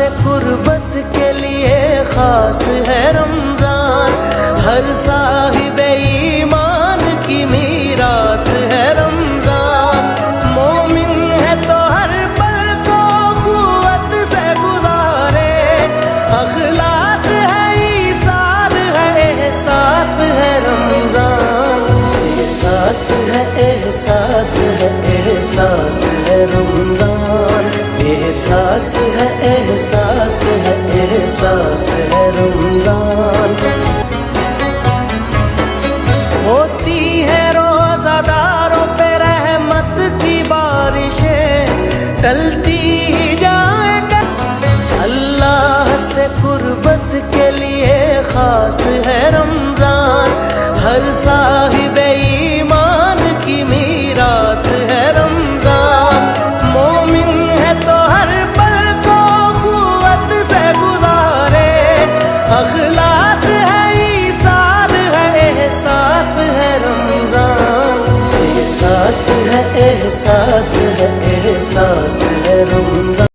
سے قربت کے لیے خاص ہے رمضان، ہر صاحب ایمان کی میراث ہے رمضان۔ مومن ہے تو ہر پل کو قوت سے گزارے، اخلاص ہے ایثار ہے احساس ہے رمضان، احساس ہے احساس ہے احساس ہے رمضان، احساس ہے احساس ہے احساس ہے رمضان۔ ہوتی ہے روزہ داروں پہ رحمت کی بارشیں، ٹلتی ہی جائے گا، اللہ سے قربت کے لیے خاص ہے رمضان، ہر صاحب ایمان کی میراث ہے رمضان۔ مومن ہے تو ہر پل کو قوت سے گزارے، اخلاص ہے ایثار ہے احساس ہے رمضان، احساس ہے احساس ہے احساس ہے رمضان۔